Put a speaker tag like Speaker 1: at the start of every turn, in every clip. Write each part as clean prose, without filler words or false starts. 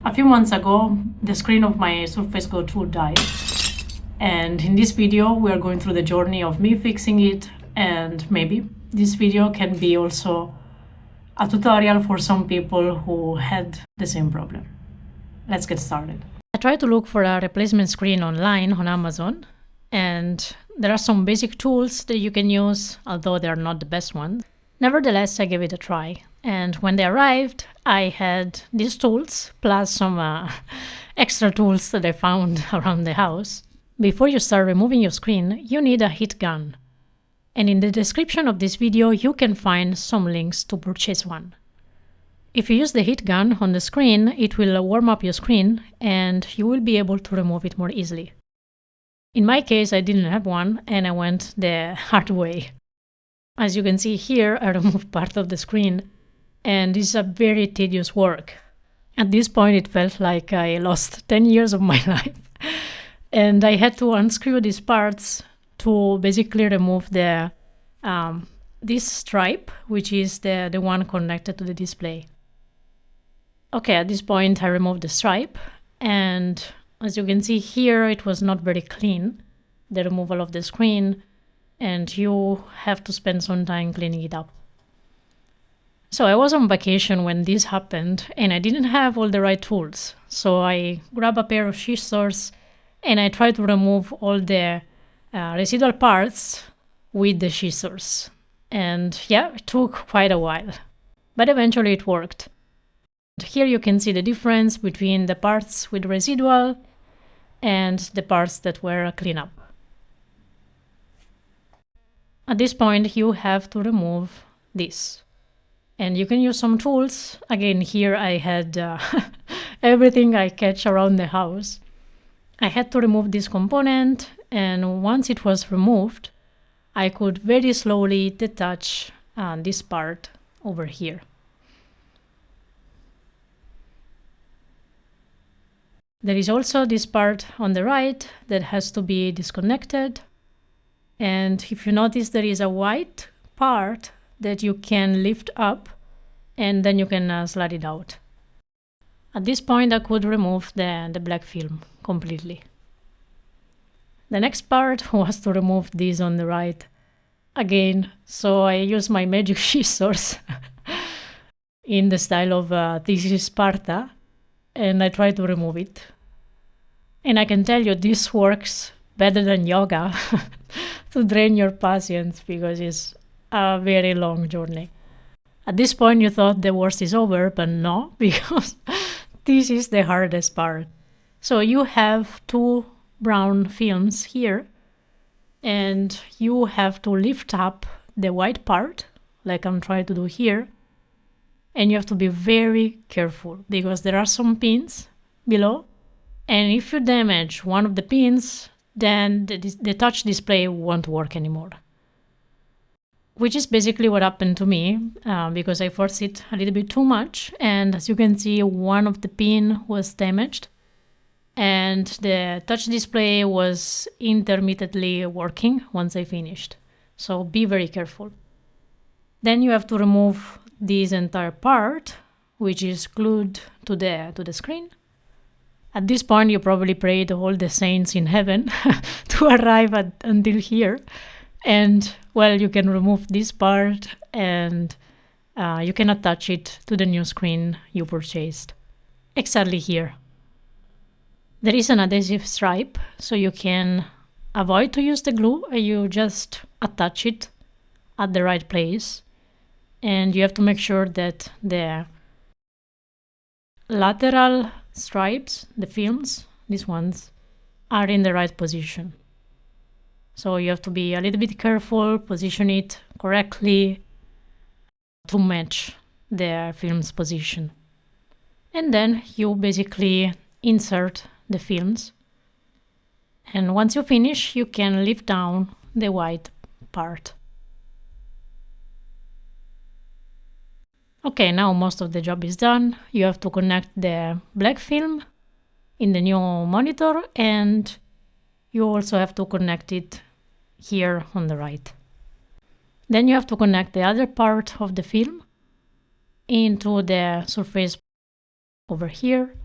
Speaker 1: A few months ago, the screen of my Surface Go 2 died. And in this video, we are going through the journey of me fixing it, and maybe this video can be also a tutorial for some people who had the same problem. Let's get started. I tried to look for a replacement screen online on Amazon, and there are some basic tools that you can use, although they're not the best ones. Nevertheless, I gave it a try, and when they arrived, I had these tools plus some extra tools that I found around the house. Before you start removing your screen, you need a heat gun. And in the description of this video, you can find some links to purchase one. If you use the heat gun on the screen, it will warm up your screen and you will be able to remove it more easily. In my case, I didn't have one and I went the hard way. As you can see here, I removed part of the screen and it's a very tedious work. At this point, it felt like I lost 10 years of my life. And I had to unscrew these parts to basically remove the this stripe, which is the one connected to the display. Okay, at this point I removed the stripe, and as you can see here, it was not very clean, the removal of the screen, and you have to spend some time cleaning it up. So I was on vacation when this happened, and I didn't have all the right tools. So I grabbed a pair of scissors and I tried to remove all the residual parts with the scissors. And yeah, it took quite a while, but eventually it worked. Here you can see the difference between the parts with residual and the parts that were clean up. At this point, you have to remove this. And you can use some tools. Again, here I had everything I catch around the house. I had to remove this component, and once it was removed, I could very slowly detach this part over here. There is also this part on the right that has to be disconnected. And if you notice, there is a white part that you can lift up and then you can slide it out. At this point, I could remove the black film completely. The next part was to remove this on the right again, so I used my magic scissors in the style of This is Sparta, and I tried to remove it. And I can tell you, this works better than yoga to drain your patience, because it's a very long journey. At this point, you thought the worst is over, but no, because this is the hardest part. So you have two brown films here, and you have to lift up the white part, like I'm trying to do here, and you have to be very careful because there are some pins below, and if you damage one of the pins, then the touch display won't work anymore. Which is basically what happened to me, because I forced it a little bit too much, and as you can see, one of the pin was damaged, and the touch display was intermittently working once I finished. So be very careful. Then you have to remove this entire part, which is glued to the screen. At this point, you probably prayed all the saints in heaven to arrive until here. And well, you can remove this part and you can attach it to the new screen you purchased. Exactly here. There is an adhesive stripe, so you can avoid to use the glue and you just attach it at the right place. And you have to make sure that the lateral stripes, the films, these ones, are in the right position. So you have to be a little bit careful, position it correctly to match the film's position. And then you basically insert the films. And once you finish, you can lift down the white part. Okay, now most of the job is done. You have to connect the black film in the new monitor, and you also have to connect it here on the right. Then you have to connect the other part of the film into the surface over here,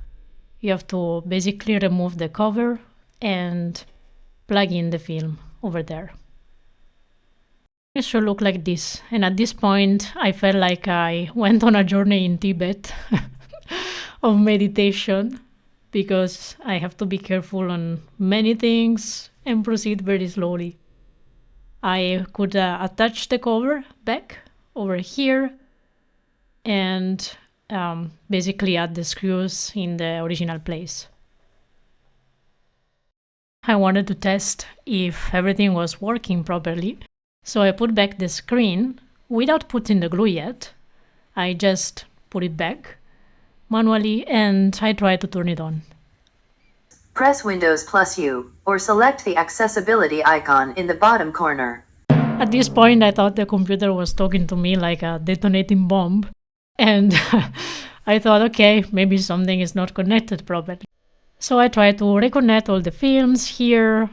Speaker 1: You have to basically remove the cover and plug in the film over there. It should look like this. And at this point, I felt like I went on a journey in Tibet of meditation, because I have to be careful on many things and proceed very slowly. I could attach the cover back over here and basically add the screws in the original place. I wanted to test if everything was working properly, so I put back the screen without putting the glue yet. I just put it back manually and I tried to turn it on.
Speaker 2: Press Windows plus U, or select the accessibility icon in the bottom corner.
Speaker 1: At this point, I thought the computer was talking to me like a detonating bomb, and I thought, okay, maybe something is not connected properly. So I tried to reconnect all the films here,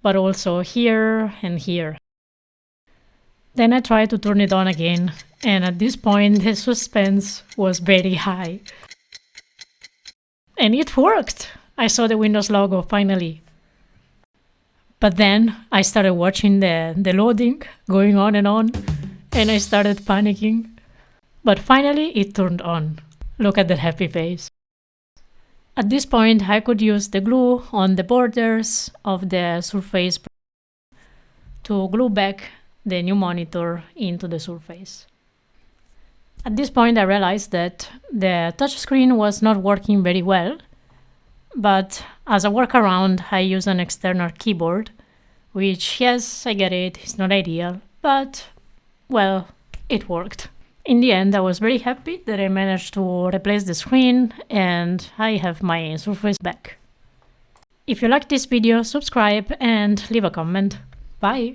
Speaker 1: but also here and here. Then I tried to turn it on again, and at this point the suspense was very high. And it worked! I saw the Windows logo finally. But then I started watching the loading going on, and I started panicking. But finally it turned on. Look at that happy face. At this point I could use the glue on the borders of the surface to glue back the new monitor into the surface. At this point I realized that the touchscreen was not working very well, but as a workaround I use an external keyboard, which, yes, I get it, it's not ideal, but, well, it worked. In the end, I was very happy that I managed to replace the screen and I have my Surface back. If you liked this video, subscribe and leave a comment. Bye!